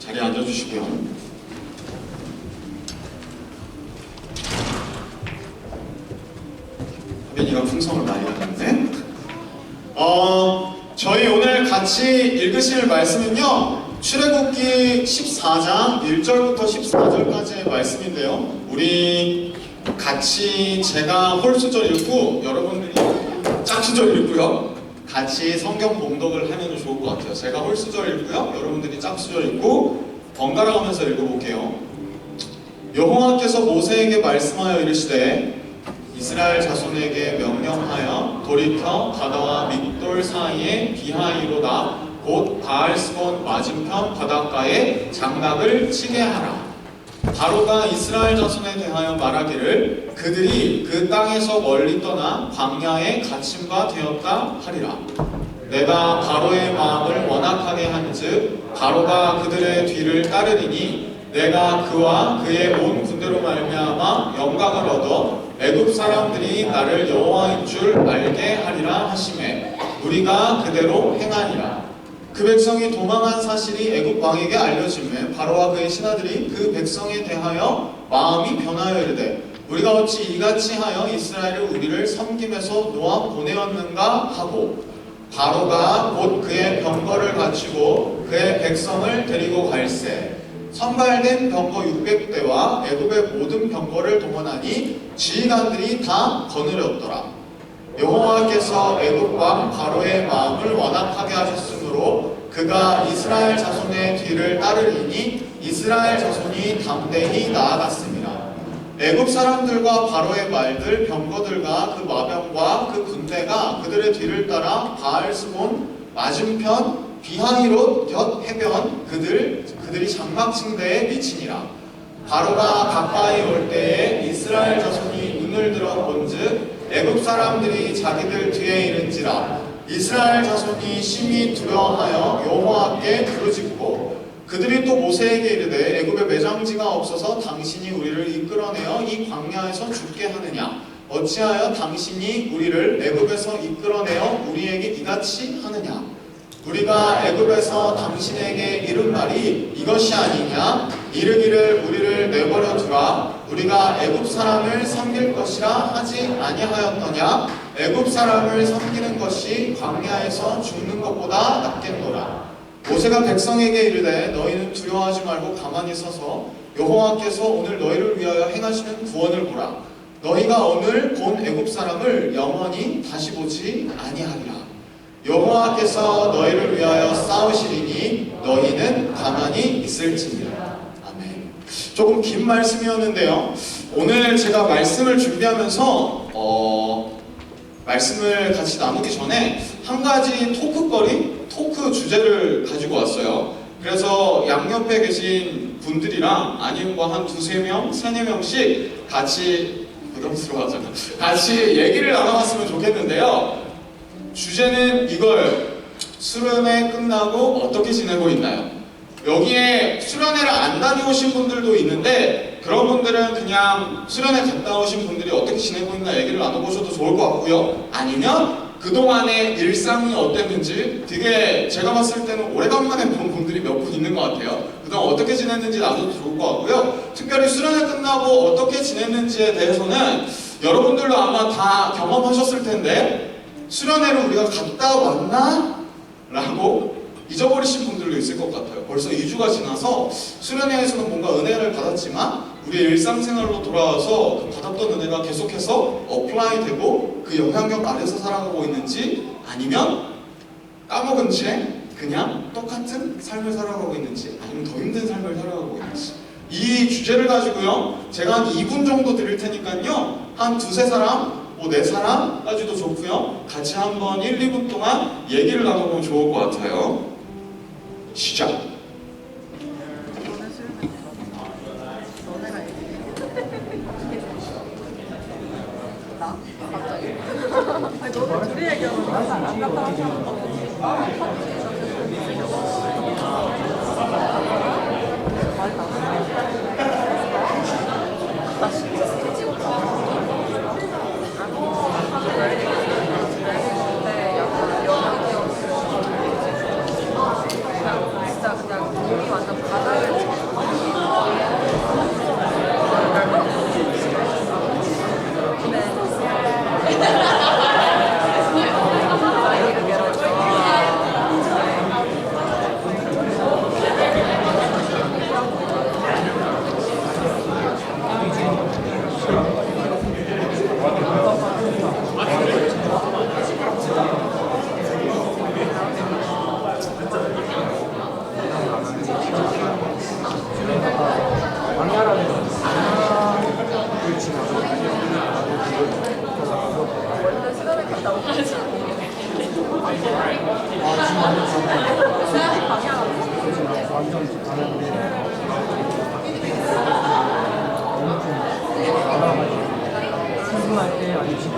자리에 앉아주시고요. 하빈이가 풍성을 많이 하는데 저희 오늘 같이 읽으실 말씀은요, 출애굽기 14장 1절부터 14절까지의 말씀인데요, 우리 같이 제가 홀수절 읽고 여러분들이 짝수절 읽고요, 같이 성경 봉독을 하면 좋을 것 같아요. 제가 홀수절 읽고요, 여러분들이 짝수절 읽고 번갈아 가면서 읽어볼게요. 여호와께서 모세에게 말씀하여 이르시되 이스라엘 자손에게 명령하여 돌이켜 바다와 믹돌 사이에 비하이로다 곧 바알스본 맞은편 바닷가에 장막을 치게 하라. 바로가 이스라엘 자손에 대하여 말하기를 그들이 그 땅에서 멀리 떠나 광야에 갇힌 바 되었다 하리라. 내가 바로의 마음을 완악하게 한즉 바로가 그들의 뒤를 따르리니 내가 그와 그의 온 군대로 말미암아 영광을 얻어 애굽 사람들이 나를 여호와인 줄 알게 하리라 하시매 우리가 그대로 행하니라. 그 백성이 도망한 사실이 애굽 왕에게 알려지매 바로와 그의 신하들이 그 백성에 대하여 마음이 변하여 이르되 우리가 어찌 이같이 하여 이스라엘을 우리를 섬김에서 놓아 보내었는가 하고 바로가 곧 그의 병거를 갖추고 그의 백성을 데리고 갈새 선발된 병거 600대와 애굽의 모든 병거를 동원하니 지휘관들이 다 거느렸더라. 여호와께서 애굽 왕 바로의 마음을 완악하게 하셨으므로 그가 이스라엘 자손의 뒤를 따르리니 이스라엘 자손이 담대히 나아갔습니다. 애굽 사람들과 바로의 말들 병거들과 그 마병과 그 군대가 그들의 뒤를 따라 바알스본 맞은편 비하이롯 곁 해변 그들이 장막층대에 미치니라. 바로가 가까이 올 때에 이스라엘 자손이 눈을 들어 본즉 애굽 사람들이 자기들 뒤에 이른지라. 이스라엘 자손이 심히 두려워하여 여호와께 부르짖고 그들이 또 모세에게 이르되 애굽에 매장지가 없어서 당신이 우리를 이끌어내어 이 광야에서 죽게 하느냐. 어찌하여 당신이 우리를 애굽에서 이끌어내어 우리에게 이같이 하느냐. 우리가 애굽에서 당신에게 이른 말이 이것이 아니냐. 이르기를 우리를 내버려 두라. 우리가 애굽 사람을 섬길 것이라 하지 아니하였더냐. 애굽 사람을 섬기는 것이 광야에서 죽는 것보다 낫겠노라. 모세가 백성에게 이르되 너희는 두려워하지 말고 가만히 서서 여호와께서 오늘 너희를 위하여 행하시는 구원을 보라. 너희가 오늘 본 애굽 사람을 영원히 다시 보지 아니하리라. 여호와께서 너희를 위하여 싸우시리니 너희는 가만히 있을지니라. 아멘. 조금 긴 말씀이었는데요, 오늘 제가 말씀을 준비하면서 말씀을 같이 나누기 전에 한 가지 토크 주제를 가지고 왔어요. 그래서 양옆에 계신 분들이랑 아니면 뭐 한 두세 명, 세네 명씩 같이 부담스러워하잖아. 같이 얘기를 나눠봤으면 좋겠는데요. 주제는 이걸 수련회 끝나고 어떻게 지내고 있나요? 여기에 수련회를 안 다녀오신 분들도 있는데 그런 분들은 그냥 수련회 갔다 오신 분들이 어떻게 지내고 있나 얘기를 나눠보셔도 좋을 것 같고요. 아니면 그동안의 일상이 어땠는지 되게 제가 봤을 때는 오래간만에 본 분들이 몇 분 있는 것 같아요. 그동안 어떻게 지냈는지 나눠도 좋을 것 같고요. 특별히 수련회 끝나고 어떻게 지냈는지에 대해서는 여러분들도 아마 다 경험하셨을 텐데 수련회를 우리가 갔다 왔나? 라고 잊어버리신 분들도 있을 것 같아요. 벌써 2주가 지나서 수련회에서는 뭔가 은혜를 받았지만 우리의 일상생활로 돌아와서 그 받았던 은혜가 계속해서 어플라이 되고 그 영향력 아래서 살아가고 있는지 아니면 까먹은 채 그냥 똑같은 삶을 살아가고 있는지 아니면 더 힘든 삶을 살아가고 있는지 이 주제를 가지고요 제가 한 2분 정도 드릴 테니까요 한 두세 사람 뭐 4사람까지도 좋고요. 같이 한번 1, 2분 동안 얘기를 나눠보면 좋을 것 같아요. 시작! 나? 갑자기? 아니 너네 둘이 얘기하면 안 갔다 하지 않아? 진짜 그냥 몸이 완전 바다를 원래 수련회 갔다고 하지. 수능할 때 아니면 지금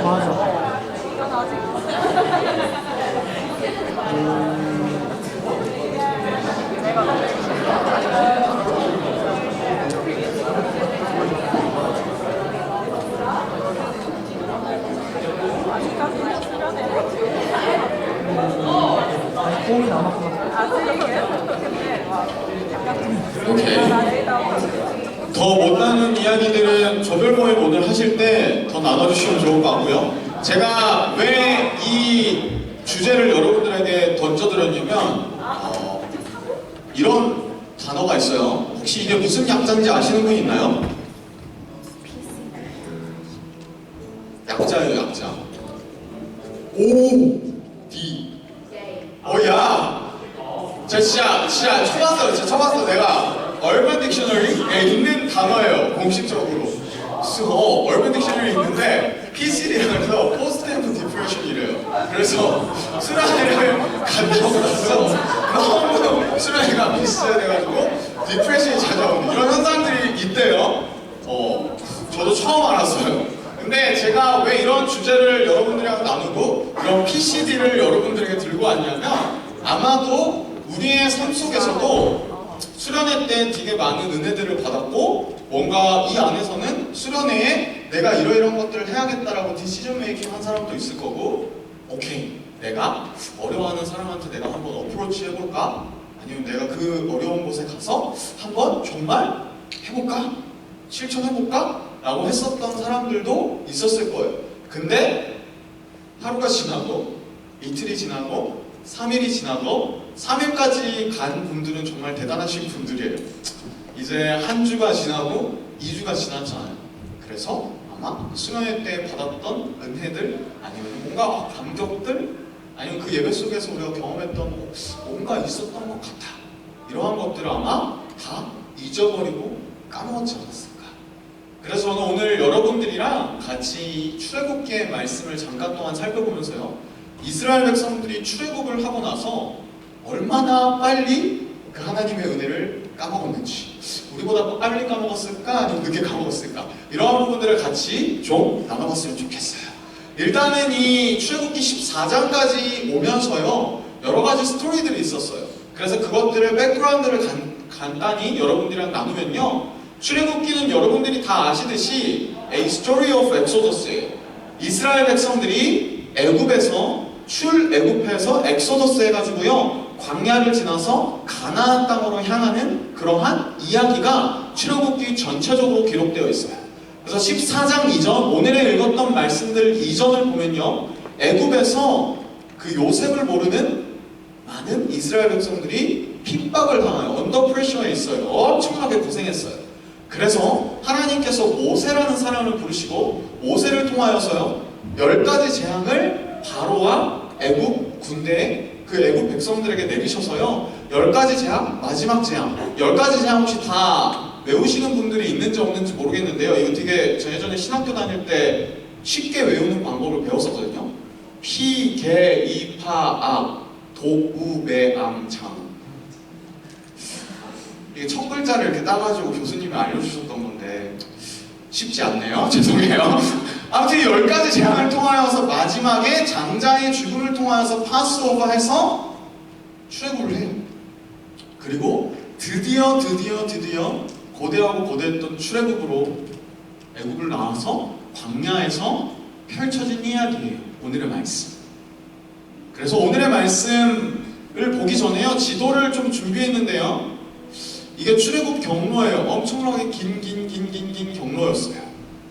맞아. 이건 아직 아직까지는 수련회 뽕이 남았구나. 아직이에요? 근데 막 약간 좀 오케이. 나이다 더 못나는 이야기들은 조별 모임 오늘 하실 때 더 나눠주시면 좋을 것 같고요. 제가 왜 이 주제를 여러분들에게 던져드렸냐면 이런 단어가 있어요. 혹시 이게 무슨 약자인지 아시는 분 있나요? 약자예요, 약자. O, D. 야! 제가 진짜 처음 봤어요. 진짜 처음 봤어. 내가 얼반 딕셔너리에 있는 단어예요. 공식적으로. 얼반 딕셔너리에 있는데 PCD라고 해서 포스트 앰프 디프레션이래요. 그래서 수련회를 간다고 나서 너무 수련회가 비슷해가지고 디프레션이 찾아오는 이런 현상들이 있대요. 저도 처음 알았어요. 근데 제가 왜 이런 주제를 여러분들이랑 나누고 이런 PCD를 여러분들에게 들고 왔냐면 아마도 우리의 삶 속에서도 수련회 때 되게 많은 은혜들을 받았고 뭔가 이 안에서는 수련회에 내가 이러이러한 것들을 해야겠다라고 디시전 메이킹 한 사람도 있을 거고 오케이 내가 어려워하는 사람한테 내가 한번 어프로치 해볼까? 아니면 내가 그 어려운 곳에 가서 한번 정말 해볼까? 실천해볼까? 라고 했었던 사람들도 있었을 거예요. 근데 하루가 지나고 이틀이 지나고 3일이 지나고 3일까지 간 분들은 정말 대단하신 분들이에요. 이제 한 주가 지나고 2주가 지났잖아요. 그래서 아마 수련회 때 받았던 은혜들 아니면 뭔가 감격들 아니면 그 예배 속에서 우리가 경험했던 뭔가 있었던 것 같아. 이러한 것들을 아마 다 잊어버리고 까먹었지 않았을까. 그래서 저는 오늘 여러분들이랑 같이 출애굽기의 말씀을 잠깐 동안 살펴보면서요. 이스라엘 백성들이 출애굽을 하고 나서 얼마나 빨리 그 하나님의 은혜를 까먹었는지 우리보다 빨리 까먹었을까 아니면 늦게 까먹었을까 이러한 부분들을 같이 좀 나눠봤으면 좋겠어요. 일단은 이 출애굽기 14장까지 오면서요 여러 가지 스토리들이 있었어요. 그래서 그것들을 백그라운드를 간단히 여러분들이랑 나누면요 출애굽기는 여러분들이 다 아시듯이 A Story of Exodus예요. 이스라엘 백성들이 애굽에서 출애굽해서 엑소더스 해가지고요 광야를 지나서 가나안 땅으로 향하는 그러한 이야기가 출애굽기 전체적으로 기록되어 있어요. 그래서 14장 이전 오늘에 읽었던 말씀들 이전을 보면요 애굽에서 그 요셉을 모르는 많은 이스라엘 백성들이 핍박을 당해요. 언더 프레셔에 있어요. 엄청나게 고생했어요. 그래서 하나님께서 모세라는 사람을 부르시고 모세를 통하여서요 10가지 재앙을 바로와 애굽 군대에 그 애굽 백성들에게 내리셔서요 10가지 재앙, 마지막 재앙 10가지 재앙 혹시 다 외우시는 분들이 있는지 없는지 모르겠는데요 이거 되게 저 예전에 신학교 다닐 때 쉽게 외우는 방법을 배웠었거든요. 피, 개, 이, 파, 악, 도, 우, 매, 암, 장 이게 첫 글자를 이렇게 따가지고 교수님이 알려주셨던 건데 쉽지 않네요. 죄송해요. 아무튼 10가지 재앙을 통하여서 마지막에 장자의 죽음을 통하여서 파스오버해서 출애굽을 해요. 그리고 드디어 고대하고 고대했던 출애굽으로 애굽을 나와서 광야에서 펼쳐진 이야기예요. 오늘의 말씀. 그래서 오늘의 말씀을 보기 전에요 지도를 좀 준비했는데요 이게 출애굽 경로예요. 엄청나게 긴 경로였어요.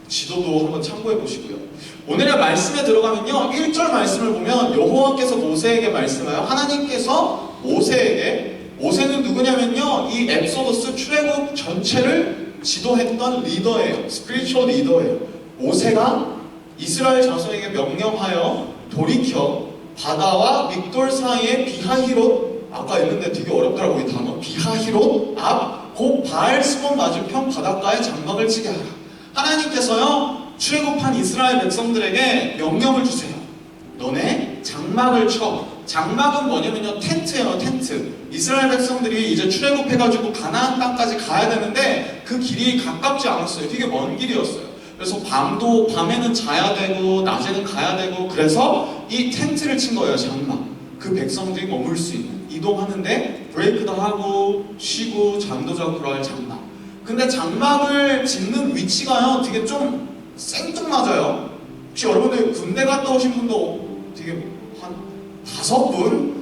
지도도 한번 참고해 보시고요. 오늘의 말씀에 들어가면요 1절 말씀을 보면 여호와께서 모세에게 말씀하여 하나님께서 모세에게 모세는 누구냐면요, 이 엑소더스 출애굽 전체를 지도했던 리더예요. 스피리추얼 리더예요. 모세가 이스라엘 자손에게 명령하여 돌이켜 바다와 믹돌 사이의 비하히롯, 아까 읽는데 되게 어렵더라고요 이 단어, 비하히롯 앞 곧 바알스몬 맞은편 바닷가에 장막을 치게 하라. 하나님께서요 출애굽한 이스라엘 백성들에게 명령을 주세요. 너네 장막을 쳐. 장막은 뭐냐면요, 텐트예요, 텐트. 이스라엘 백성들이 이제 출애굽해가지고 가나안 땅까지 가야 되는데 그 길이 가깝지 않았어요. 되게 먼 길이었어요. 그래서 밤에는 자야 되고 낮에는 가야 되고, 그래서 이 텐트를 친 거예요, 장막. 그 백성들이 머물 수 있는, 이동하는데 브레이크도 하고 쉬고 잠도 자고 그럴 장막. 근데 장막을 짓는 위치가요 되게 좀 생뚱맞아요. 혹시 여러분들 군대 갔다 오신 분도 되게 한 5분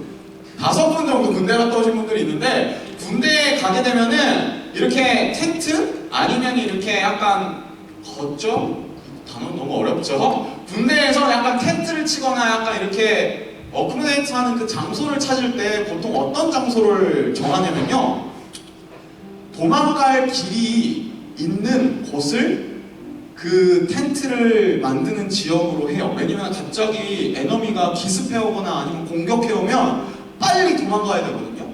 정도 군대 갔다 오신 분들이 있는데, 군대에 가게 되면은 이렇게 텐트 아니면 이렇게 약간 걷죠? 단어는 너무 어렵죠? 군대에서 약간 텐트를 치거나 약간 이렇게 어코모데이트 하는 그 장소를 찾을 때 보통 어떤 장소를 정하냐면요, 도망갈 길이 있는 곳을 그 텐트를 만드는 지역으로 해요. 왜냐면 갑자기 에너미가 기습해오거나 아니면 공격해오면 빨리 도망가야 되거든요.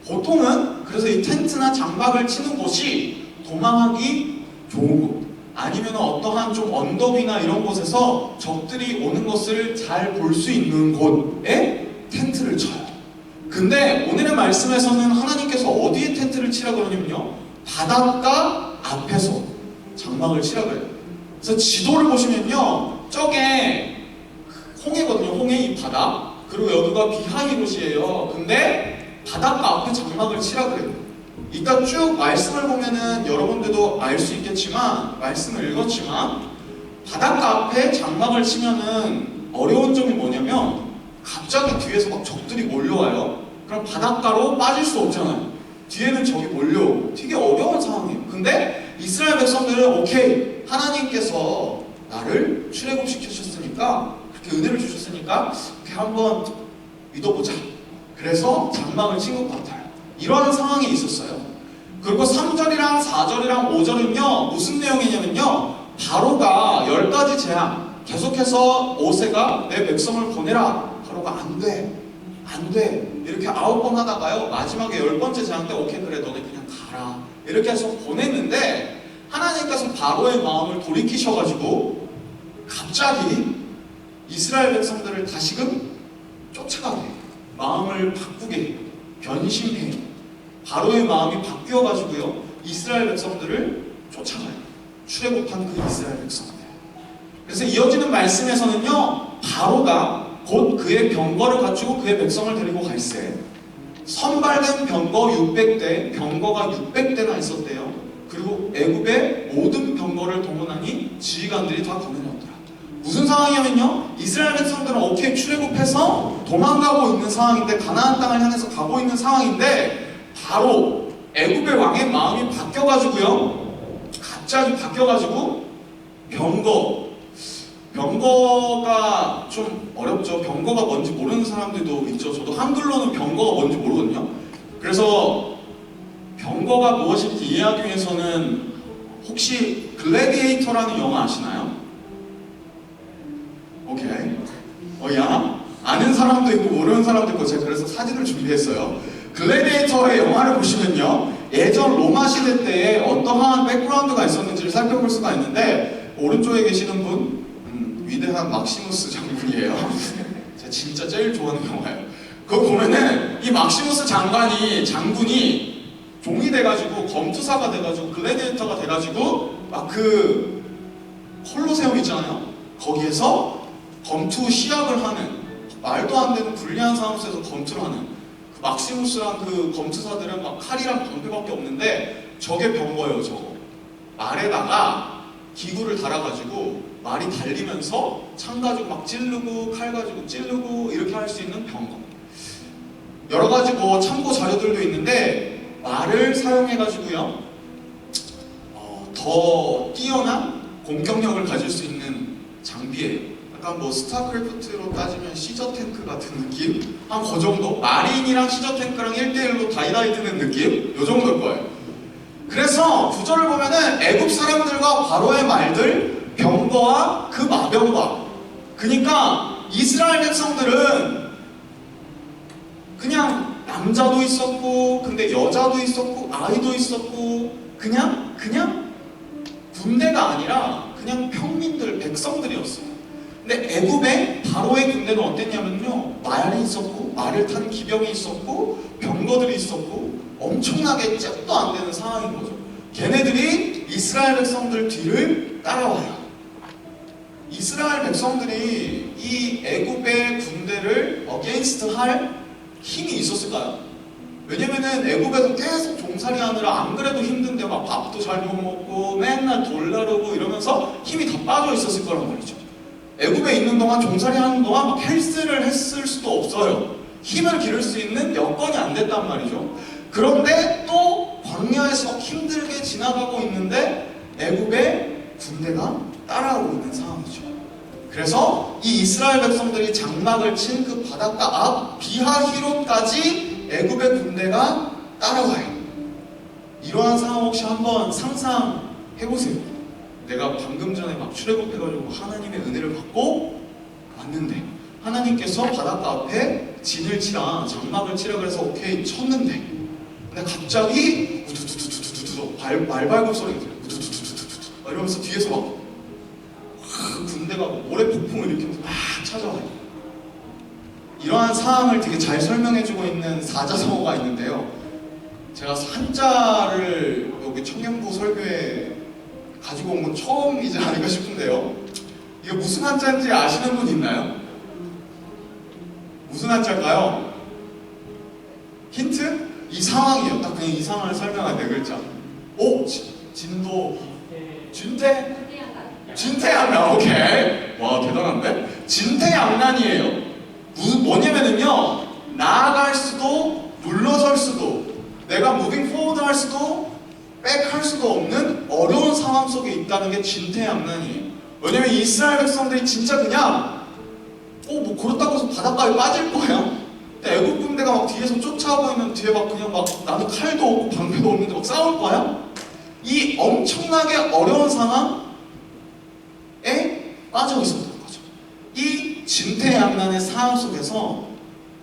보통은 그래서 이 텐트나 장막을 치는 곳이 도망하기 좋은 곳, 아니면 어떠한 좀 언덕이나 이런 곳에서 적들이 오는 것을 잘 볼 수 있는 곳에 텐트를 쳐요. 근데 오늘의 말씀에서는 하나님께서 어디에 텐트를 치라고 그러냐면요, 바닷가 앞에서 장막을 치라고 해요. 그래서 지도를 보시면요, 저게 홍해거든요. 홍해 이 바다. 그리고 여기가 비하히롯이에요. 근데 바닷가 앞에 장막을 치라고 해요. 이따 쭉 말씀을 보면은 여러분들도 알 수 있겠지만, 말씀을 읽었지만, 바닷가 앞에 장막을 치면은 어려운 점이 뭐냐면 갑자기 뒤에서 막 적들이 몰려와요. 그럼 바닷가로 빠질 수 없잖아요. 뒤에는 적이 몰려오고 되게 어려운 상황이에요. 근데 이스라엘 백성들은 오케이, 하나님께서 나를 출애굽시키셨으니까, 그렇게 은혜를 주셨으니까 이렇게 한번 믿어보자. 그래서 장막을 친 것 같아요. 이런 상황이 있었어요. 그리고 3절이랑 4절이랑 5절은요 무슨 내용이냐면요, 바로가 10가지 재앙, 계속해서 모세가 내 백성을 보내라. 바로가 안돼 이렇게 9번 하다가요 마지막에 10번째 재앙 때 오케이 그래 너네 그냥 가라 이렇게 해서 보냈는데, 하나님께서 바로의 마음을 돌이키셔가지고 갑자기 이스라엘 백성들을 다시금 쫓아가게 해요. 마음을 바꾸게 해요. 변심해 해요. 바로의 마음이 바뀌어가지고요 이스라엘 백성들을 쫓아가요. 출애굽한 그 이스라엘 백성들. 그래서 이어지는 말씀에서는요, 바로가 곧 그의 병거를 갖추고 그의 백성을 데리고 갈새 선발된 병거 600대, 병거가 600대나 있었대요. 그리고 애굽의 모든 병거를 동원하니 지휘관들이 다 거느렸더라. 무슨 상황이냐면요, 이스라엘 백성들은 오케이 출애굽해서 도망가고 있는 상황인데, 가나안 땅을 향해서 가고 있는 상황인데, 바로 애굽의 왕의 마음이 바뀌어가지고요, 갑자기 바뀌어가지고 병거가 좀 어렵죠. 병거가 뭔지 모르는 사람들도 있죠. 저도 한글로는 병거가 뭔지 모르거든요. 그래서 병거가 무엇인지 이해하기 위해서는, 혹시 글래디에이터라는 영화 아시나요? 오케이. 야, 아는 사람도 있고 모르는 사람도 있고, 제가 그래서 사진을 준비했어요. 글래디에이터의 영화를 보시면요, 예전 로마 시대 때에 어떠한 백그라운드가 있었는지를 살펴볼 수가 있는데, 오른쪽에 계시는 분 위대한 막시무스 장군이에요. 제가 진짜 제일 좋아하는 영화예요. 그거 보면은 이 막시무스 장군이 종이 돼가지고 검투사가 돼가지고 글래디에이터가 돼가지고 막 그 콜로세움 있잖아요. 거기에서 검투 시합을 하는, 말도 안 되는 불리한 상황 속에서 검투를 하는 그 막시무스랑 그 검투사들은 막 칼이랑 방패밖에 없는데, 저게 병거예요. 저거 말에다가 기구를 달아가지고 말이 달리면서 창 가지고 막 찌르고 칼 가지고 찌르고 이렇게 할 수 있는 병거. 여러 가지 뭐 참고 자료들도 있는데, 말을 사용해가지고요 더 뛰어난 공격력을 가질 수 있는 장비예요. 약간 약간 뭐 스타크래프트로 따지면 시저 탱크 같은 느낌? 한 그 정도? 마린이랑 시저 탱크랑 1대1로 다이다이 뜨는 느낌? 요 정도일 거예요. 그래서 구절을 보면은 애굽 사람들과 바로의 말들, 병거와 그 마병과, 그러니까 이스라엘 백성들은 그냥 남자도 있었고, 근데 여자도 있었고, 아이도 있었고, 그냥 군대가 아니라 그냥 평민들, 백성들이었어요. 근데 애굽의 바로의 군대는 어땠냐면요, 말이 있었고, 말을 타는 기병이 있었고, 병거들이 있었고, 엄청나게 잽도 안 되는 상황인 거죠. 걔네들이 이스라엘 백성들 뒤를 따라와요. 이스라엘 백성들이 이 애굽의 군대를 어게인스트 할 힘이 있었을까요? 왜냐면은 애굽에서 계속 종살이 하느라 안 그래도 힘든데 막 밥도 잘 못 먹고 맨날 돌나르고 이러면서 힘이 다 빠져 있었을 거란 말이죠. 애굽에 있는 동안, 종살이 하는 동안 막 헬스를 했을 수도 없어요. 힘을 기를 수 있는 여건이 안 됐단 말이죠. 그런데 또 광야에서 힘들게 지나가고 있는데 애굽의 군대가 따라오고 있는 상황이죠. 그래서 이 이스라엘 백성들이 장막을 친 그 바닷가 앞 비하히롯까지 애굽의 군대가 따라와요. 이러한 상황 혹시 한번 상상해보세요. 내가 방금 전에 막 출애굽해가지고 하나님의 은혜를 받고 왔는데 하나님께서 바닷가 앞에 진을 치라, 장막을 치라 그래서 오케이 쳤는데, 근데 갑자기 우두두두두두두 말발굽 소리가 들려요. 우두두두두두 이러면서 뒤에서 막 군대가 모래 폭풍을 일으키면서 막 찾아와요. 이러한 상황을 되게 잘 설명해주고 있는 사자성어가 있는데요. 제가 한자를 여기 청년부 설교에 가지고 온 건 처음이지 않을까 싶은데요. 이게 무슨 한자인지 아시는 분 있나요? 무슨 한자일까요? 힌트? 이 상황이에요. 딱 그냥 이 상황을 설명한 네 글자. 오! 진도 준태? 진태양난. 오케이. 와 대단한데? 진태양난이에요. 뭐냐면은요, 나아갈 수도 물러설 수도, 내가 무빙 포워드 할 수도 백 할 수도 없는 어려운 상황 속에 있다는 게 진태양난이에요. 왜냐면 이스라엘 백성들이 진짜 그냥 뭐 그렇다고 해서 바닷가에 빠질 거예요? 근데 애국 군대가 막 뒤에서 쫓아오고 있는, 뒤에 막 그냥 막 나는 칼도 없고 방패도 없는데 막 싸울 거야? 이 엄청나게 어려운 상황에 빠져 있었던 거죠. 이 진퇴양난의 상황 속에서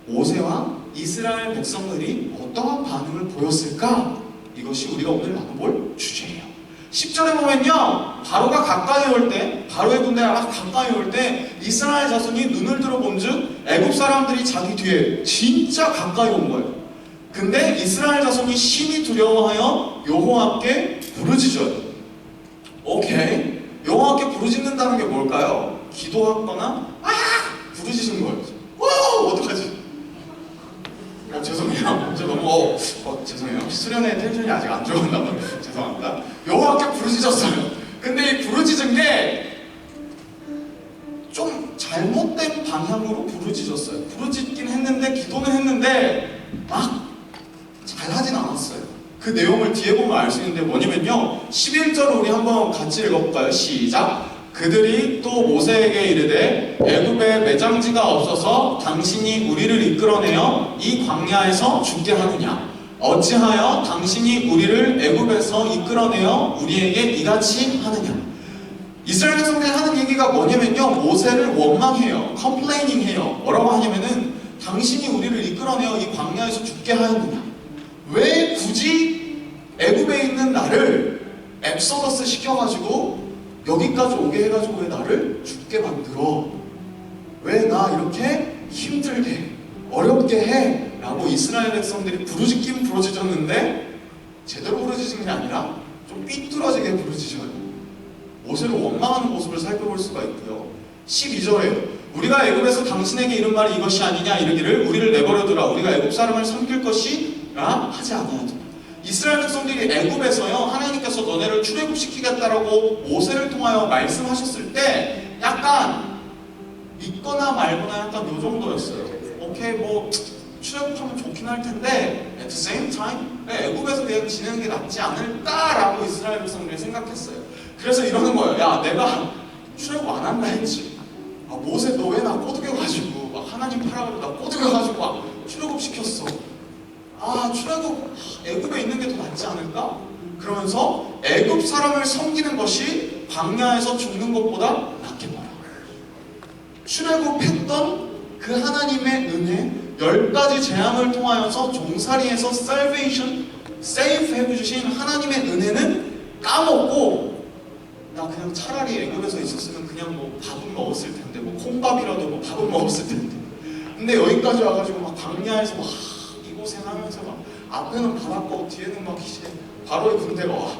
모세와 이스라엘 백성들이 어떠한 반응을 보였을까? 이것이 우리가 오늘 나눠볼 주제예요. 10절에 보면요, 바로가 가까이 올 때, 바로의 군대가 막 가까이 올 때 이스라엘 자손이 눈을 들어본즉 애굽 사람들이 자기 뒤에 진짜 가까이 온 거예요. 근데 이스라엘 자손이 심히 두려워하여 여호와께 부르짖어요. 오케이, 여호와께 부르짖는다는 게 뭘까요? 기도하거나 부르짖은 거예요. 어떡하지? 죄송해요. 저 너무 죄송해요. 수련회 텐션이 아직 안 좋았나 봐요. 죄송합니다. 여호와께 부르짖었어요. 근데 이 부르짖은 게 좀 잘못된 방향으로 부르짖었어요. 부르짖긴 했는데, 기도는 했는데 막 잘하진 않았어요. 그 내용을 뒤에 보면 알 수 있는데 뭐냐면요, 11절을 우리 한번 같이 읽어볼까요? 시작! 그들이 또 모세에게 이르되 애굽에 매장지가 없어서 당신이 우리를 이끌어내어 이 광야에서 죽게 하느냐? 어찌하여 당신이 우리를 애굽에서 이끌어내어 우리에게 이같이 하느냐? 이스라엘 백성들이 하는 얘기가 뭐냐면요, 모세를 원망해요. 컴플레이닝 해요. 뭐라고 하냐면은 당신이 우리를 이끌어내어 이 광야에서 죽게 하였느냐? 왜 굳이 애굽에 있는 나를 엑소더스 시켜가지고 여기까지 오게 해가지고 왜 나를 죽게 만들어? 왜 나 이렇게 힘들게 어렵게 해? 라고 이스라엘 백성들이 부르짖긴 부르짖었는데 제대로 부르짖은 게 아니라 좀 삐뚤어지게 부르짖어요. 모세를 원망하는 모습을 살펴볼 수가 있고요. 12절에요. 우리가 애굽에서 당신에게 이른 말이 이것이 아니냐 이르기를 우리를 내버려두라. 우리가 애굽 사람을 섬길 것이라 하지 않아도. 이스라엘 백성들이 애굽에서요, 하나님께서 너네를 출애굽시키겠다라고 모세를 통하여 말씀하셨을 때 약간 믿거나 말거나 약간 요 정도였어요. 오케이, 뭐 출애굽하면 좋긴 할 텐데 at the same time 애굽에서 그냥 지내는 게 낫지 않을까라고 이스라엘 백성들이 생각했어요. 그래서 이러는 거예요. 야, 내가 출애굽 안 한다 했지. 아 모세 너 왜 나 꼬드겨가지고 막 하나님 파라고 나 꼬드겨가지고 막 출애굽 시켰어. 아 출애굽 애굽에 있는 게 더 낫지 않을까? 그러면서 애굽 사람을 섬기는 것이 광야에서 죽는 것보다 낫겠노라. 출애굽했던 그 하나님의 은혜 10가지 재앙을 통하여서 종살이에서 salvation, save 해주신 하나님의 은혜는 까먹고 나 그냥 차라리 애굽에서 있었으면 그냥 뭐 밥은 먹었을 텐데 뭐 콩밥이라도 뭐 밥은 먹었을 텐데 근데 여기까지 와가지고 막 광야에서 막 이 고생하면서 막 앞에는 바닷고 뒤에는 막 이제 바로의 군대가 와.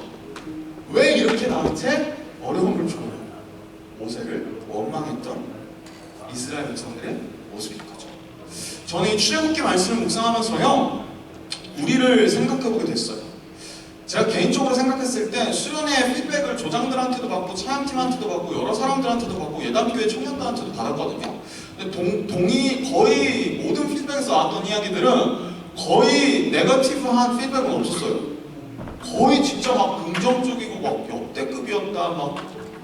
왜 이렇게 나한테 어려움을 줘요? 모세를 원망했던 이스라엘 백성들의 모습인 거죠. 저는 이 출애굽기 말씀을 묵상하면서요 우리를 생각해보게 됐어요. 제가 개인적으로 생각했을 때 수련회 피드백을 조장들한테도 받고 차양팀한테도 받고 여러 사람들한테도 받고 예단교회 청년들한테도 받았거든요. 근데 거의 모든 피드백에서 나왔던 이야기들은 거의 네거티브한 피드백은 없었어요. 거의 진짜 막 긍정적이고 막 역대급이었다 막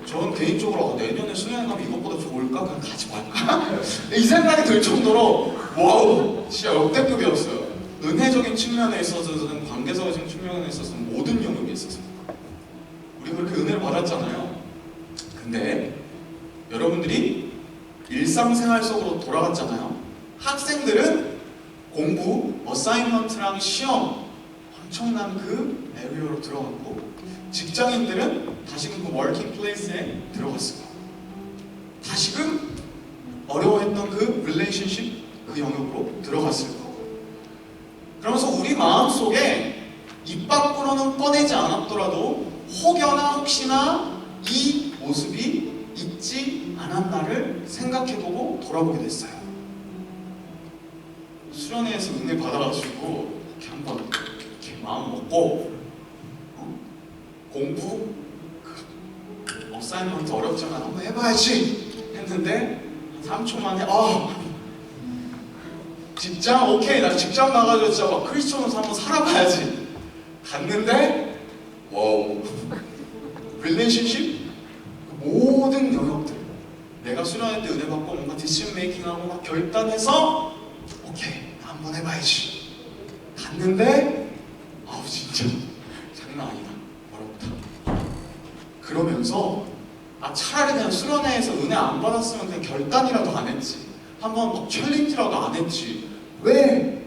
저는 개인적으로 내년에 수련회 가면 이것보다 좋을까? 그냥 가지 말까? 이 생각이 들 정도로 와우 진짜 역대급이었어요. 은혜적인 측면에 있어서는 관계적인 측면에 있어서는 모든 영역에 있어서 우리 그렇게 은혜를 받았잖아요. 근데 여러분들이 일상생활 속으로 돌아갔잖아요. 학생들은 공부, 어사이먼트랑 시험 엄청난 그 에리어로 들어갔고 직장인들은 다시금 그 워킹 플레이스에 들어갔어요. 다시금 어려워했던 그 릴레이션십 그 영역으로 들어갔을 거고 그러면서 우리 마음속에 입 밖으로는 꺼내지 않았더라도 혹여나 혹시나 이 모습이 있지 않았나를 생각해보고 돌아보게 됐어요. 수련회에서 은혜 받아가지고 이렇게 한번 이렇게 마음 먹고 공부 어사이먼트 어렵지만 한번 해봐야지 했는데 한 3초 만에 직장 오케이 나 직장 나가서 진짜 막 크리스천으로서 한번 살아봐야지 갔는데 와우 릴레이션십 모든 영역들 내가 수련회 때 은혜 받고 뭔가 디시전 메이킹하고 막 결단해서 오케이 나 한번 해봐야지 갔는데 진짜 장난 아니다 어렵다 그러면서 차라리 그냥 수련회에서 은혜 안 받았으면 그냥 결단이라도 안 했지 한번 막 챌린지라도 안 했지 왜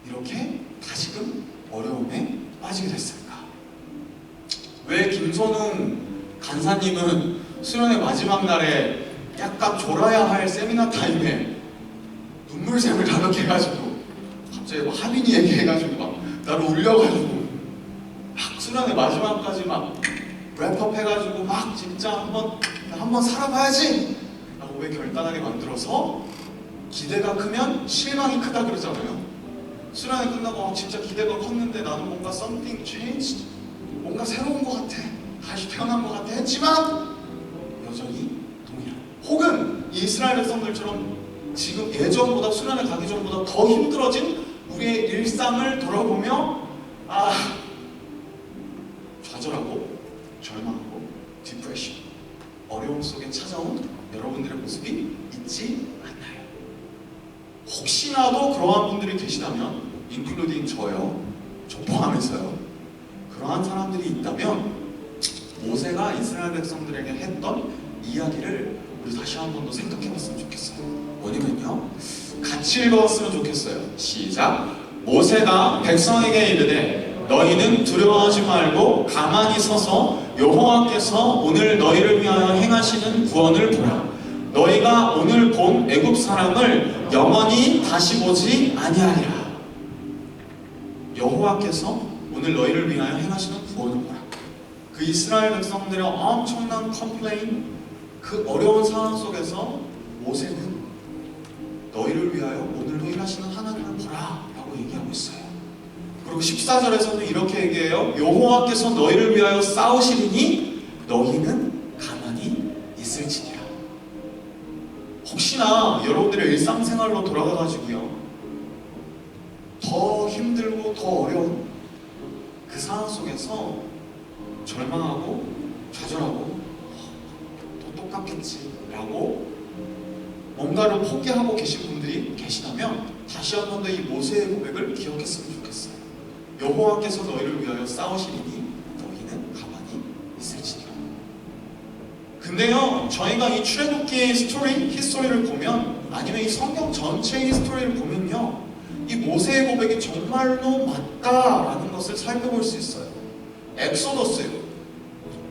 이렇게 다시금 어려움에 빠지게 됐을까? 왜 김선웅 간사님은 수련회 마지막 날에 약간 졸아야 할 세미나 타임에 눈물샘을 가볍게 해가지고 갑자기 막 하빈이 얘기해가지고 막 나를 울려가지고 막 수련회 마지막까지 막 랩업 해가지고 막 진짜 한번 살아봐야지 라고 왜 결단하게 만들어서 기대가 크면 실망이 크다 그러잖아요. 수련회 끝나고 진짜 기대가 컸는데 나는 뭔가 something changed 뭔가 새로운 것 같아 다시 태어난 것 같아 했지만 여전히 동일한 혹은 이스라엘 백성들처럼 지금 예전보다 수련회 가기 전보다 더 힘들어진 우리의 일상을 돌아보며 좌절하고 절망하고 디프레션 어려움 속에 찾아온 여러분들의 모습이 있지 않나요? 혹시나도 그러한 분들이 계시다면 인클루딩 저요 저 포함해서요 그러한 사람들이 있다면 모세가 이스라엘 백성들에게 했던 이야기를 우리 다시 한 번 더 생각해 봤으면 좋겠어요. 뭐냐면요 같이 읽어봤으면 좋겠어요. 시작. 모세가 백성에게 이르되 너희는 두려워하지 말고 가만히 서서 여호와께서 오늘 너희를 위하여 행하시는 구원을 보라. 너희가 오늘 본 애굽 사람을 영원히 다시 보지 아니하리라. 여호와께서 오늘 너희를 위하여 행하시는 구원을 보라. 그 이스라엘 백성들의 엄청난 컴플레인 그 어려운 상황 속에서 모세는 너희를 위하여 오늘도 일하시는 하나님을 보라 라고 얘기하고 있어요. 그리고 14절에서는 이렇게 얘기해요. 여호와께서 너희를 위하여 싸우시리니 너희는 가만히 있을지니라. 혹시나 여러분들의 일상생활로 돌아가가지고요 더 힘들고 더 어려운 그 상황 속에서 절망하고 좌절하고 또 똑같겠지 라고 뭔가를 포기하고 계신 분들이 계시다면 다시 한 번 더 이 모세의 고백을 기억했으면 좋겠어요. 여호와께서 너희를 위하여 싸우시리니 너희는 가만히 있을지니라. 근데요, 저희가 이 출애굽기의 히스토리를 보면, 아니면 이 성경 전체의 히스토리를 보면요, 이 모세의 고백이 정말로 맞다라는 것을 살펴볼 수 있어요. 엑소더스예요.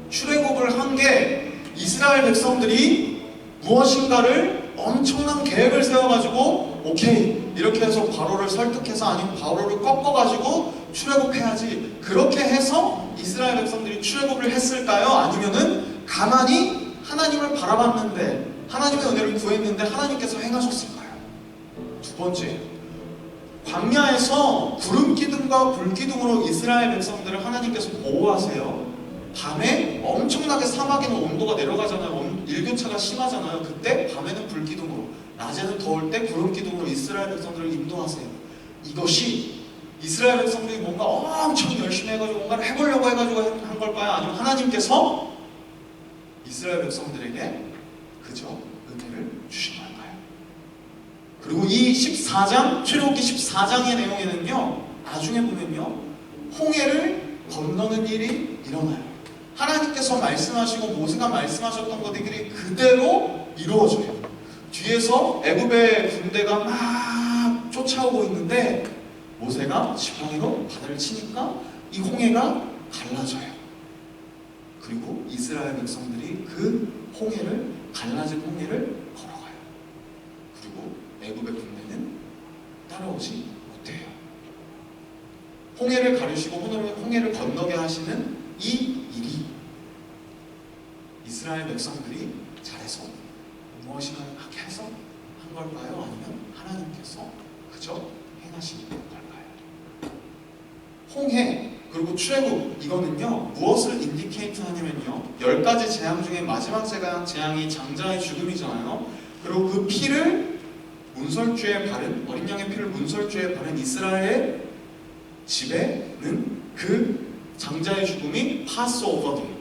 출애굽을 한 게 이스라엘 백성들이 무엇인가를 엄청난 계획을 세워가지고 오케이 이렇게 해서 바로를 설득해서, 아니면 바로를 꺾어가지고 출애굽해야지, 그렇게 해서 이스라엘 백성들이 출애굽을 했을까요? 아니면은 가만히 하나님을 바라봤는데, 하나님의 은혜를 구했는데 하나님께서 행하셨을까요? 두 번째, 광야에서 구름 기둥과 불 기둥으로 이스라엘 백성들을 하나님께서 보호하세요. 밤에 엄청나게 사막에는 온도가 내려가잖아요. 일교차가 심하잖아요. 그때 밤에는 불 기둥으로, 낮에는 더울 때 구름 기둥으로 이스라엘 백성들을 인도하세요. 이것이 이스라엘 백성들이 뭔가 엄청 열심히 해가지고 뭔가를 해보려고 해가지고 한 걸까요? 아니면 하나님께서 이스라엘 백성들에게 그저 은혜를 주신 걸까요? 그리고 이 14장, 출애굽기 14장의 내용에는요, 나중에 보면요, 홍해를 건너는 일이 일어나요. 하나님께서 말씀하시고 모세가 말씀하셨던 것들이 그대로 이루어져요. 뒤에서 애굽의 군대가 막 쫓아오고 있는데 모세가 지팡이로 바다를 치니까 이 홍해가 갈라져요. 그리고 이스라엘 백성들이 그 홍해를, 갈라진 홍해를 걸어가요. 그리고 애굽의 군대는 따라오지 못해요. 홍해를 가르시고 홍해를 건너게 하시는 이 일이 이스라엘 백성들이 잘해서 무엇이나 하게 해서 한 걸까요? 아니면 하나님께서 그저 행하신 걸까요? 홍해 그리고 출애굽, 이거는요 무엇을 인디케이트 하냐면요, 10가지 재앙 중에 마지막 재앙이 장자의 죽음이잖아요. 그리고 그 피를 문설주에 바른, 어린 양의 피를 문설주에 바른 이스라엘 집에는 그 장자의 죽음이 파스오버데이,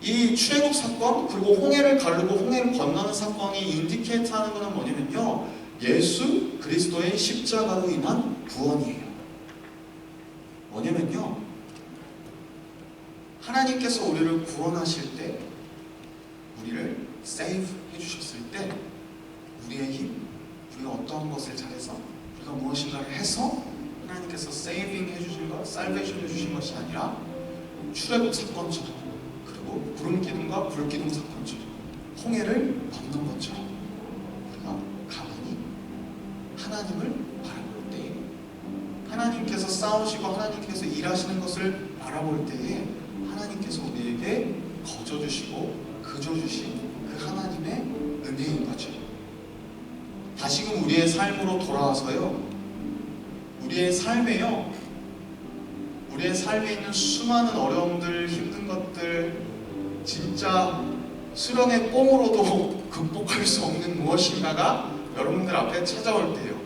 이 출애굽 사건 그리고 홍해를 가르고 홍해를 건너는 사건이 인디케이트 하는 것은 뭐냐면요, 예수 그리스도의 십자가로 인한 구원이에요. 뭐냐면요, 하나님께서 우리를 구원하실 때, 우리를 세이브 해주셨을 때, 우리의 힘, 우리가 어떠한 것을 잘해서, 우리가 무엇인가를 해서 하나님께서 세이빙 해주신 것, 살베이션 해주신 것이 아니라 출애굽 사건처럼, 그리고 구름 기둥과 불 기둥 사건처럼, 홍해를 건넌 것처럼 우리가 가만히 하나님을 바라볼 때에, 하나님께서 싸우시고 하나님께서 일하시는 것을 바라볼 때에 하나님께서 우리에게 거저주시고 그저주신 그 하나님의 은혜인 거죠. 다시금 우리의 삶으로 돌아와서요, 우리의 삶에요, 우리의 삶에 있는 수많은 어려움들, 힘든 것들, 진짜 수련의 뽕으로도 극복할 수 없는 무엇인가가 여러분들 앞에 찾아올 때요,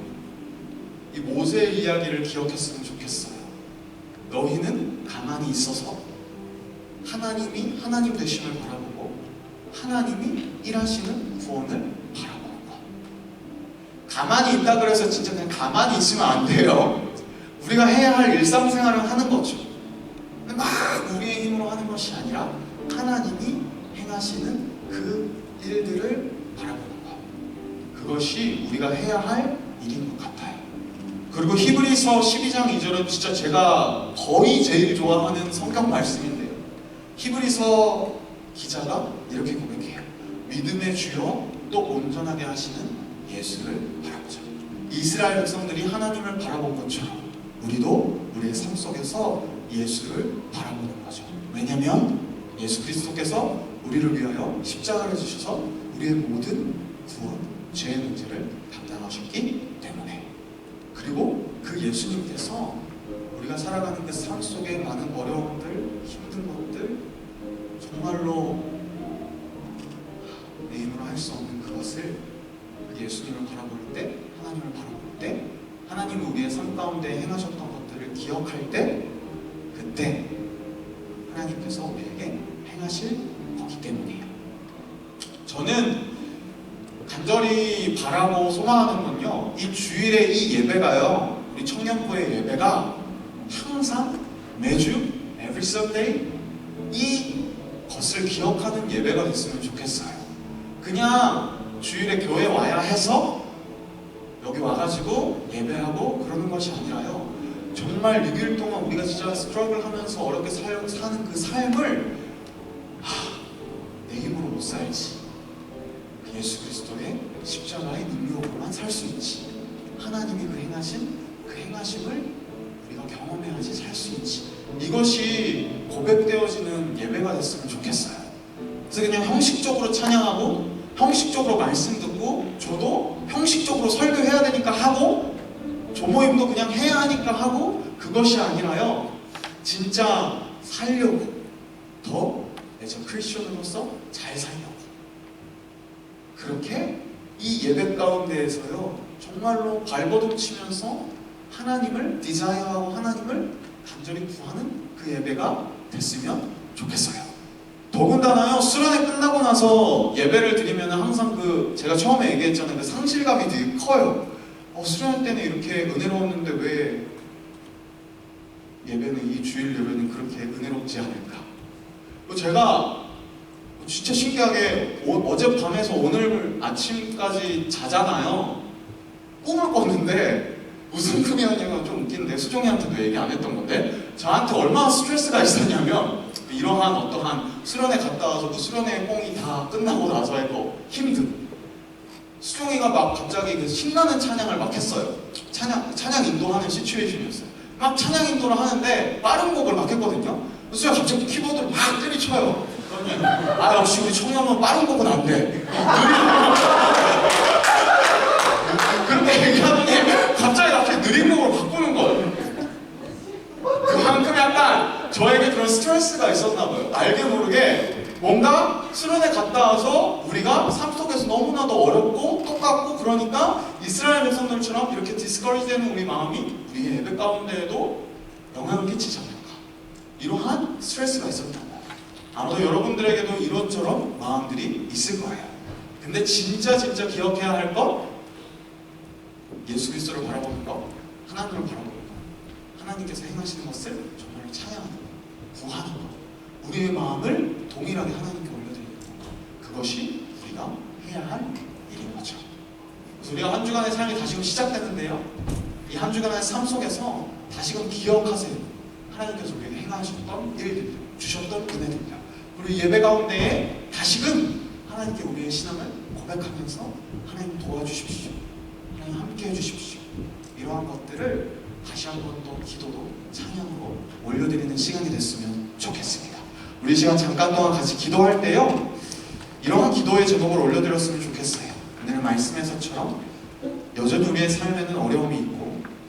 이 모세의 이야기를 기억했으면 좋겠어요. 너희는 가만히 있어서 하나님이 하나님 되심을 바라보고 하나님이 일하시는 구원을 바라보는 것. 가만히 있다 그래서 진짜 그냥 가만히 있으면 안 돼요. 우리가 해야 할 일상생활을 하는 거죠. 막 우리의 힘으로 하는 것이 아니라 하나님이 행하시는 그 일들을 바라보는 것. 그것이 우리가 해야 할 일인 것 같아요. 그리고 히브리서 12장 2절은 진짜 제가 거의 제일 좋아하는 성경 말씀인데요, 히브리서 기자가 이렇게 고백해요. 믿음의 주요 또 온전하게 하시는 예수를 바라보자. 이스라엘 백성들이 하나님을 바라본 것처럼 우리도 우리의 삶 속에서 예수를 바라보는 거죠. 왜냐하면 예수 그리스도께서 우리를 위하여 십자가를 지셔서 우리의 모든 구원, 죄의 문제를 담당하셨기 때문에, 그리고 그 예수님께서 우리가 살아가는 그 삶 속에 많은 어려움들, 힘든 것들, 정말로 내 힘으로 할 수 없는 그것을 그 예수님을 바라볼 때, 하나님을 바라볼 때, 하나님이 우리의 삶 가운데 행하셨던 것들을 기억할 때, 그때 하나님께서 우리에게 행하실 거기 때문이에요. 저는 간절히 바라고 소망하는 건요, 이 주일의 이 예배가요, 우리 청년부의 예배가 항상 매주 every Sunday 이 것을 기억하는 예배가 됐으면 좋겠어요. 그냥 주일에 교회 와야 해서 여기 와가지고 예배하고 그러는 것이 아니라요, 정말 6일 동안 우리가 진짜 스트러글 하면서 어렵게 사는 그 삶을 내 힘으로 못 살지, 예수 그리스도의 십자가의 능력으로만 살 수 있지, 하나님이 그 행하심을 우리가 경험해야지 살 수 있지, 이것이 고백되어지는 예배가 됐으면 좋겠어요. 그래서 그냥 형식적으로 찬양하고 형식적으로 말씀 듣고, 저도 형식적으로 설교해야 되니까 하고, 조모임도 그냥 해야 하니까 하고, 그것이 아니라요, 진짜 살려고, 더 내 크리스천으로서 잘 살려고, 그렇게 이 예배 가운데에서요, 정말로 발버둥 치면서 하나님을 디자이어하고 하나님을 간절히 구하는 그 예배가 됐으면 좋겠어요. 더군다나요, 수련회 끝나고 나서 예배를 드리면 항상 제가 처음에 얘기했잖아요, 그 상실감이 되게 커요. 수련회 때는 이렇게 은혜로웠는데 왜 이 주일 예배는 그렇게 은혜롭지 않을까? 제가 진짜 신기하게 어젯밤에서 오늘 아침까지 자잖아요. 꿈을 꿨는데 무슨 꿈이었냐면 좀 웃긴데, 수종이한테도 얘기 안 했던 건데, 저한테 얼마나 스트레스가 있었냐면, 이러한 어떠한 수련회 갔다 와서 그 수련회 뽕이 다 끝나고 나서의 힘듦, 수종이가 막 갑자기 그 신나는 찬양을 막 했어요. 찬양 인도하는 시츄에이션이었어요. 막 찬양 인도를 하는데 빠른 곡을 막 했거든요. 그래서 갑자기 키보드를 막 때리쳐요. 그러니 역시 우리 청년은 빠른 곡은 안 돼, 그렇게 얘기하더니 갑자기 느린 곡으로 바꾸는 거예요. 그만큼 약간 저에게 그런 스트레스가 있었나 봐요. 알게 모르게 뭔가 수련회 갔다 와서 우리가 삶 속에서 너무나도 어렵고 똑같고 그러니까 이스라엘 백성들처럼 이렇게 디스커리지 되는 우리 마음이 우리의 예배 가운데에도 영향을 끼치지 않을까, 이러한 스트레스가 있었단 말이에요. 아마도 여러분들에게도 이런저런 마음들이 있을 거예요. 근데 진짜 기억해야 할 것, 예수 그리스도를 바라보는 것, 하나님을 바라보는 것, 하나님께서 행하시는 것을 정말 찬양하는 것, 구하는 것, 우리의 마음을 동일하게 하나님께 올려드리는 것, 그것이 우리가 해야 할 일인 거죠. 그래서 우리가 한 주간의 삶이 다시금 시작되는데요, 이 한 주간의 삶 속에서 다시금 기억하세요. 하나님께서 우리에게 행하셨던 일들, 주셨던 은혜들입니다. 그리고 예배 가운데에 다시금 하나님께 우리의 신앙을 고백하면서 하나님 도와주십시오, 하나님 함께 해주십시오, 이러한 것들을 다시 한번 또 기도로 찬양으로 올려드리는 시간이 됐으면 좋겠습니다. 우리 시간 잠깐 동안 같이 기도할 때요, 이러한 기도의 제목을 올려드렸으면 좋겠어요. 오늘 말씀에서처럼 여전히 우리의 삶에는 어려움이 있고,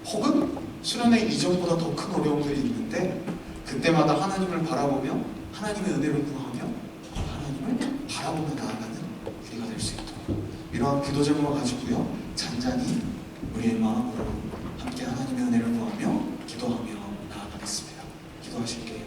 혹은 수련회 이전보다 더 큰 어려움들이 있는데, 그때마다 하나님을 바라보며 하나님의 은혜를 구하며 하나님을 바라보며 나아가는 우리가 될 수 있도록, 이러한 기도 제목을 가지고요, 잔잔히 우리의 마음으로 함께 하나님의 은혜를 구하며 기도하며 나아가겠습니다. 기도하실게요.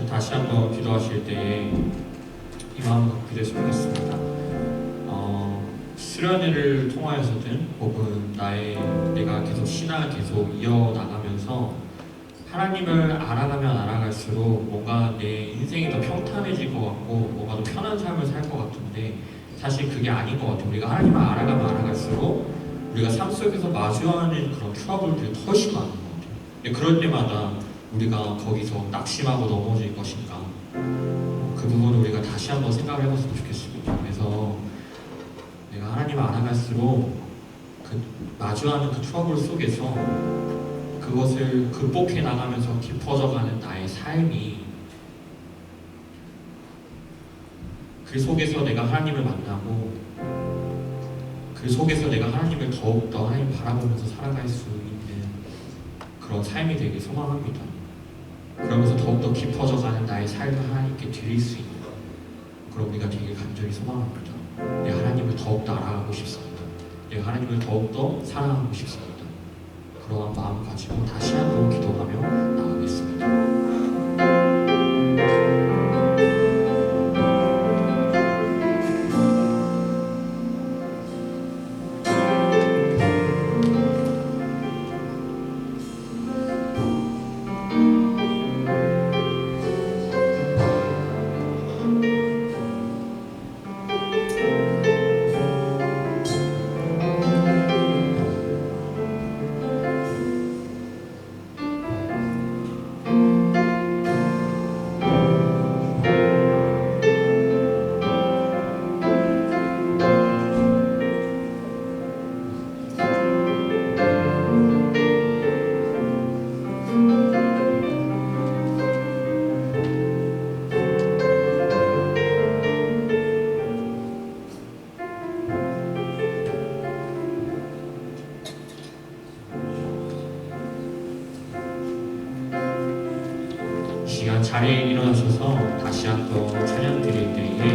다시 한번 기도하실 때에 이 마음을 갖게 됐으면 좋겠습니다. 수련회를 통하여서든 혹은 내가 계속 신앙을 계속 이어나가면서 하나님을 알아가면 알아갈수록 뭔가 내 인생이 더 평탄해질 것 같고 뭔가 더 편한 삶을 살 것 같은데 사실 그게 아닌 것 같아요. 우리가 하나님을 알아가면 알아갈수록 우리가 삶 속에서 마주하는 그런 트러블들이 훨씬 많은 것 같아요. 근데 그럴 때마다 우리가 거기서 낙심하고 넘어질 것인가 그 부분을 우리가 다시 한번 생각을 해봤으면 좋겠습니다. 그래서 내가 하나님을 알아갈수록 그 마주하는 그 트러블 속에서 그것을 극복해 나가면서 깊어져가는 나의 삶이 그 속에서 내가 하나님을 만나고 그 속에서 내가 하나님을 더욱더 하나님 바라보면서 살아갈 수 있는 그런 삶이 되길 소망합니다. 그러면서 더욱더 깊어져가는 나의 삶을 하나님께 드릴 수 있는 그런 우리가 되길 간절히 소망합니다. 내가 하나님을 더욱더 알아가고 싶습니다. 내가 하나님을 더욱더 사랑하고 싶습니다. 그러한 마음 가지고 다시 한번 기도하며 나가겠습니다. 시간 자리에 일어나셔서 다시 한번 찬양 드릴 때에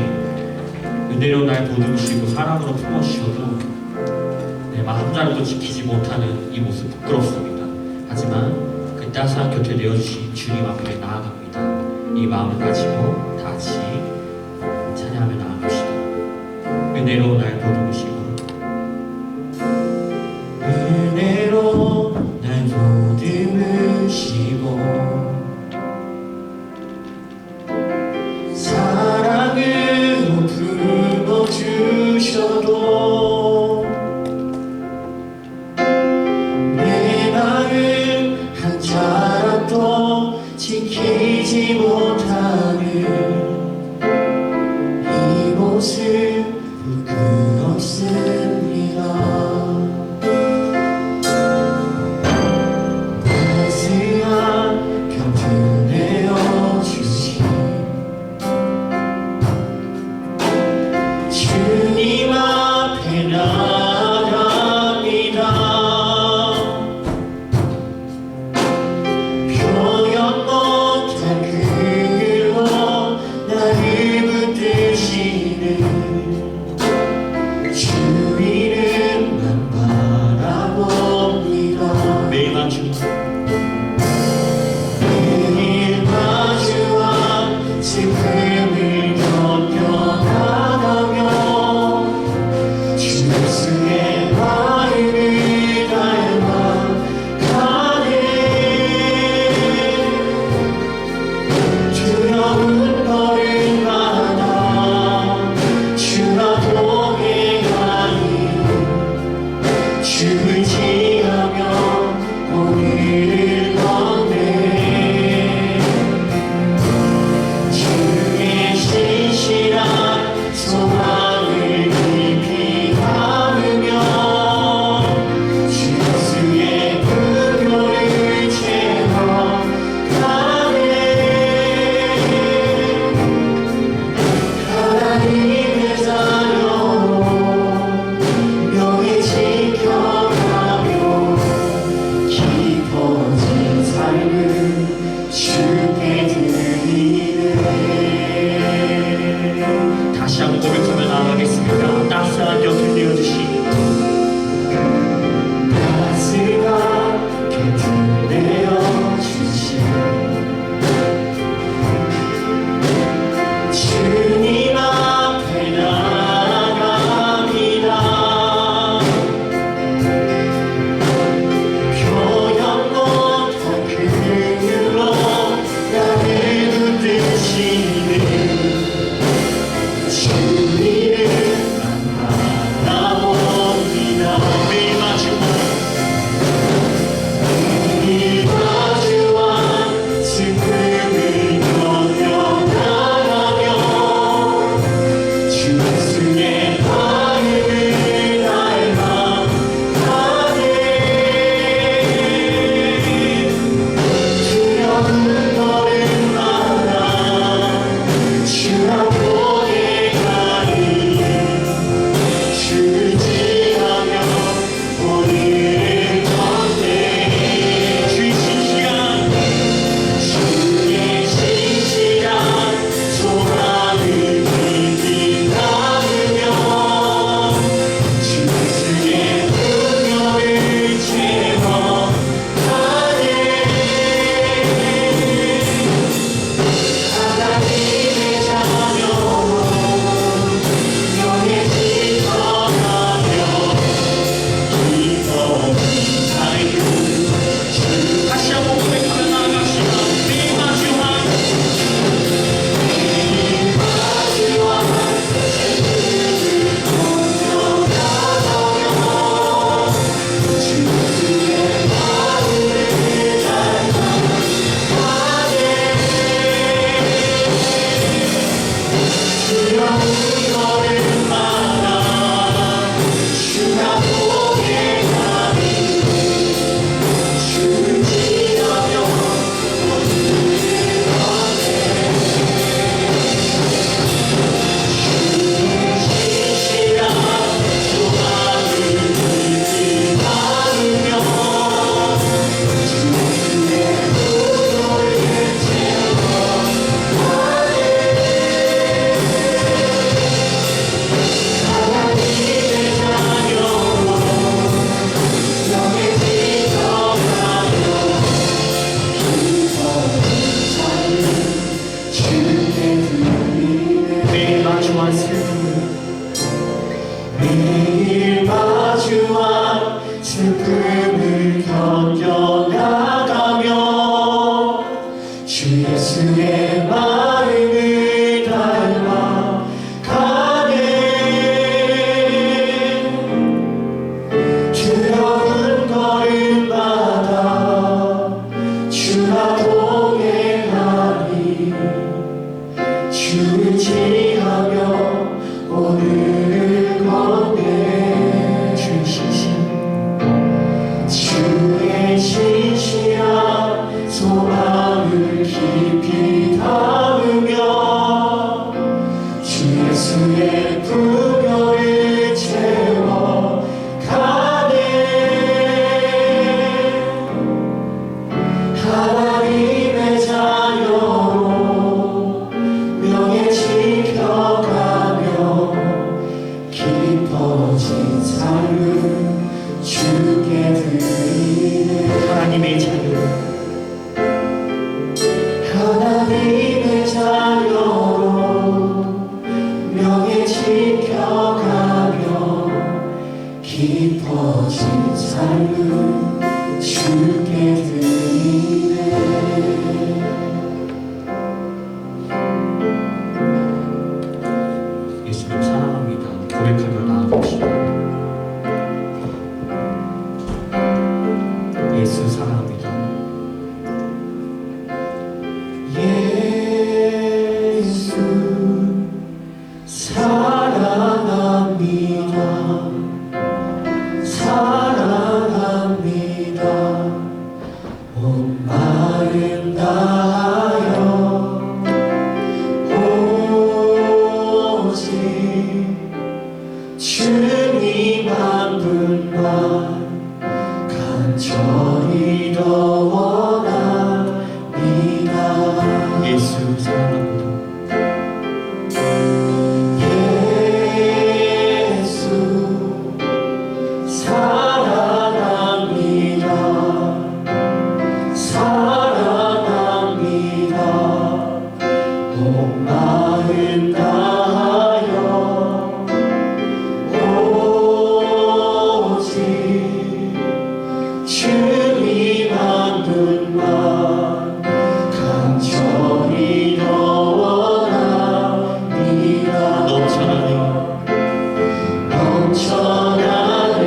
은혜로 날 보듬으시고 사랑으로 품어주셔도 내 마음 자루도 지키지 못하는 이 모습 부끄럽습니다. 하지만 그 따스한 곁에 내어주신 주님 앞에 나아갑니다. 이 마음을 가지고 다 같이 찬양하며 나아갑시다. 은혜로 날 보듬으시고 은혜로 날 보듬으시고 사랑으로 품어주셔도 내 마음 한 자락도 지키지 못하는 이 모습 부끄럽습니다. 온 마음 다하여 오직 주님 한 분만 간절히 더 원합니다. 예수 사랑합니다. 예수 사랑합니다. 사랑합니다. 온 마음 다하여 오직 주님 한 분만 간절히 더 원합니다. 넘쳐나네. 넘쳐나네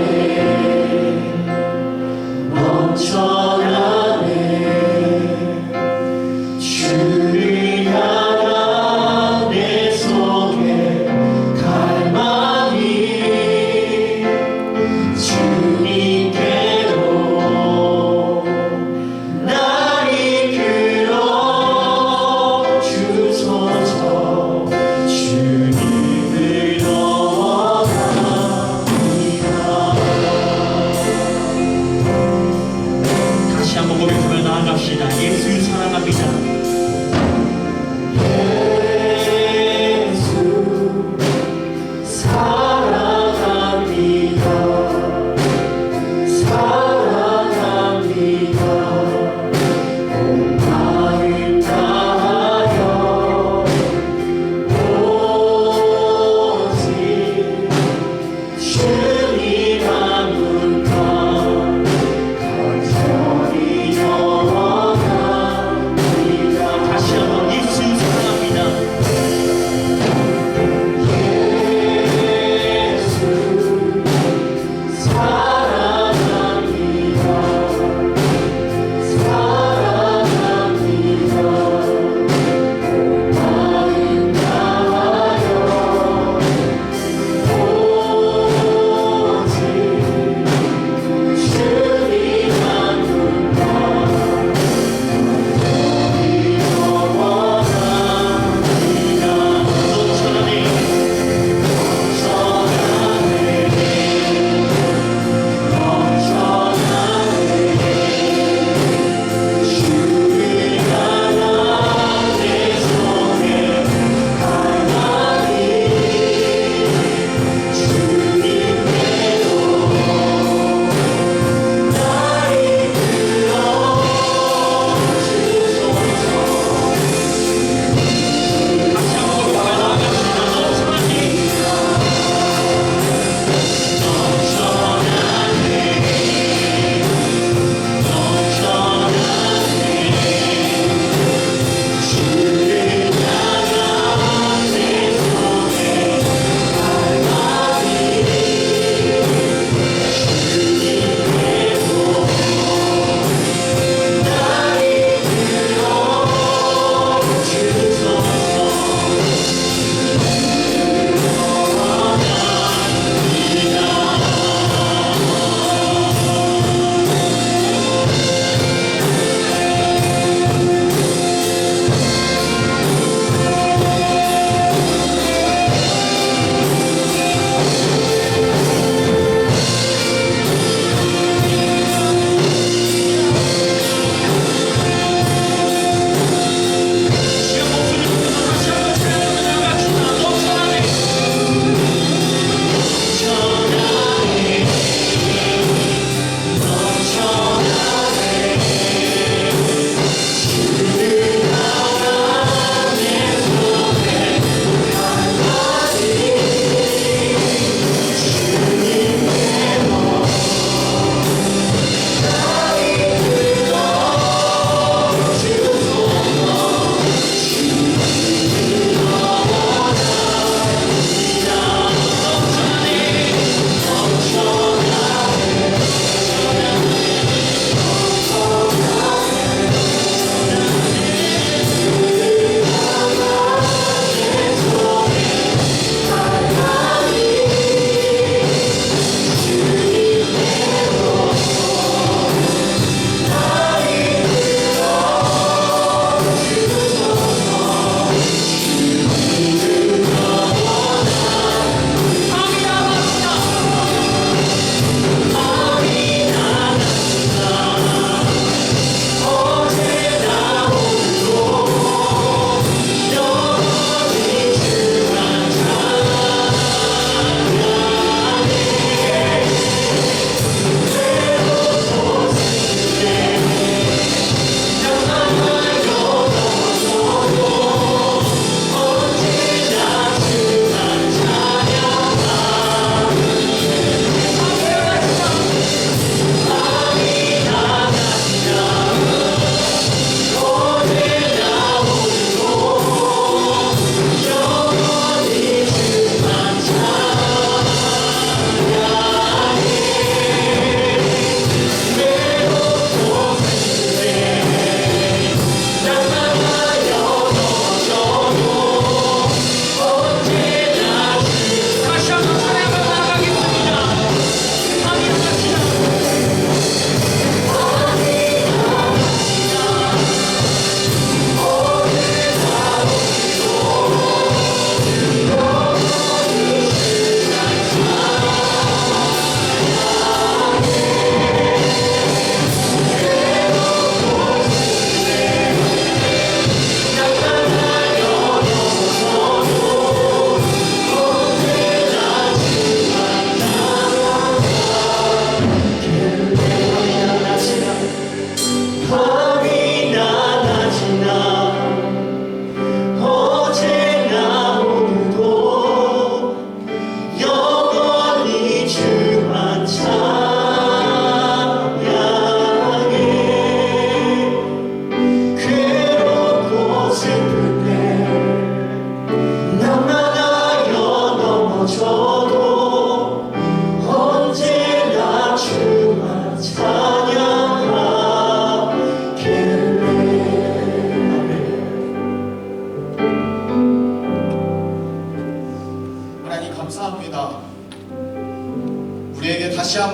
넘쳐나네 주를 향한 내 속에 갈망이 주님께로 날 이끌어 주소서. 주님을 더 원합니다. 다시 한번 고백하며 나아갑시다. 예수 사랑합니다. 예수 사랑합니다. 사랑합니다. 온 마음 다하여 오직 주님 한 분만 간절히 더 원합니다.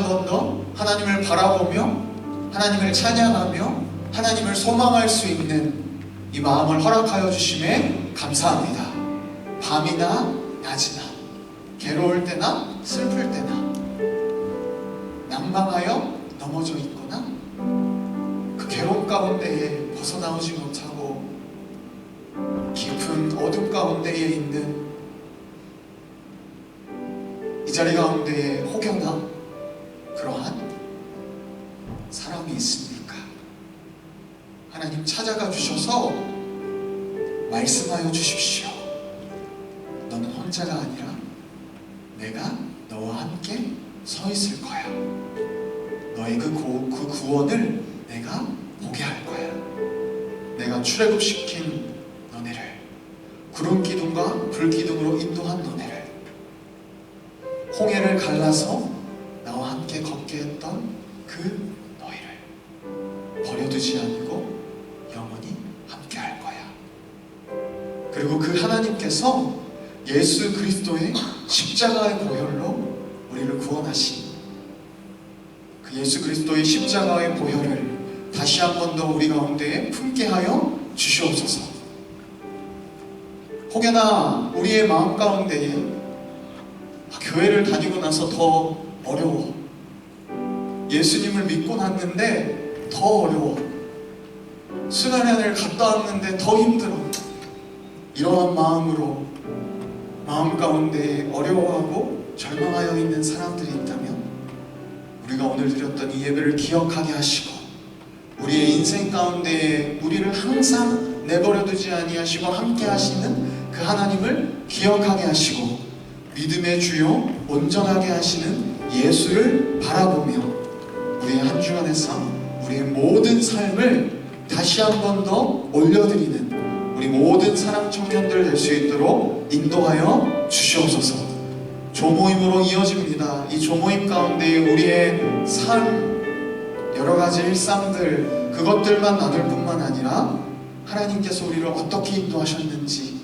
한 번 더 하나님을 바라보며 하나님을 찬양하며 하나님을 소망할 수 있는 이 마음을 허락하여 주심에 감사합니다. 밤이나 낮이나 괴로울 때나 슬플 때나 낭망하여 넘어져 있거나 그 괴로움 가운데에 벗어나오지 못하고 깊은 어둠 가운데에 있는 이 자리 가운데에 혹여나 그러한 사람이 있습니까? 하나님 찾아가 주셔서 말씀하여 주십시오. 너는 혼자가 아니라 내가 너와 함께 서 있을 거야. 너의 그 구원을 내가 보게 할 거야. 내가 출애굽시킨 너네를 구름 기둥과 불 기둥으로 인도한 너네를 홍해를 갈라서 나와 함께 걷게 했던 그 너희를 버려두지 않고 영원히 함께 할 거야. 그리고 그 하나님께서 예수 그리스도의 십자가의 보혈로 우리를 구원하신 그 예수 그리스도의 십자가의 보혈을 다시 한 번 더 우리 가운데에 품게 하여 주시옵소서. 혹여나 우리의 마음 가운데에 교회를 다니고 나서 더 어려워, 예수님을 믿고 났는데 더 어려워, 수련회를 갔다 왔는데 더 힘들어, 이러한 마음으로 마음 가운데 어려워하고 절망하여 있는 사람들이 있다면 우리가 오늘 드렸던 이 예배를 기억하게 하시고 우리의 인생 가운데 우리를 항상 내버려두지 아니하시고 함께 하시는 그 하나님을 기억하게 하시고 믿음의 주요 온전하게 하시는 예수를 바라보며 우리의 한 주간의 삶, 우리의 모든 삶을 다시 한 번 더 올려드리는 우리 모든 사랑 청년들 될 수 있도록 인도하여 주시옵소서. 조모임으로 이어집니다. 이 조모임 가운데 우리의 삶, 여러 가지 일상들, 그것들만 나눌 뿐만 아니라 하나님께서 우리를 어떻게 인도하셨는지,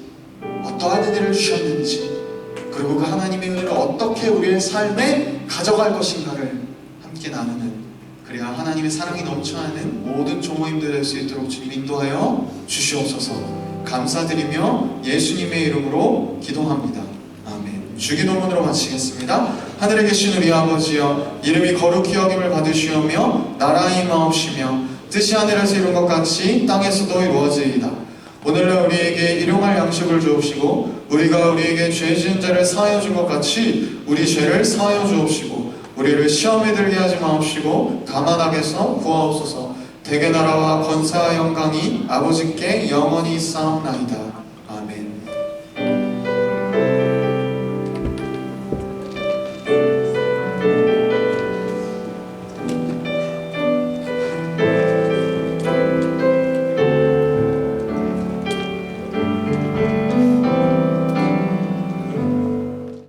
어떠한 은혜를 주셨는지, 그리고 그 하나님의 은혜를 어떻게 우리의 삶에 가져갈 것인가를 함께 나누는, 그래야 하나님의 사랑이 넘쳐나는 모든 조모임들 될 수 있도록 주님 인도하여 주시옵소서. 감사드리며 예수님의 이름으로 기도합니다. 아멘. 주기도문으로 마치겠습니다. 하늘에 계신 우리 아버지여, 이름이 거룩히 여김을 받으시오며 나라가 임하옵시며 뜻이 하늘에서 이룬 것 같이 땅에서도 이루어지이다. 오늘날 우리에게 일용할 양식을 주옵시고 우리가 우리에게 죄 지은 자를 사하여 준 것 같이 우리 죄를 사하여 주옵시고 우리를 시험에 들게 하지 마옵시고 다만 악에서 구하옵소서. 대개 나라와 권세와 영광이 아버지께 영원히 있사옵나이다.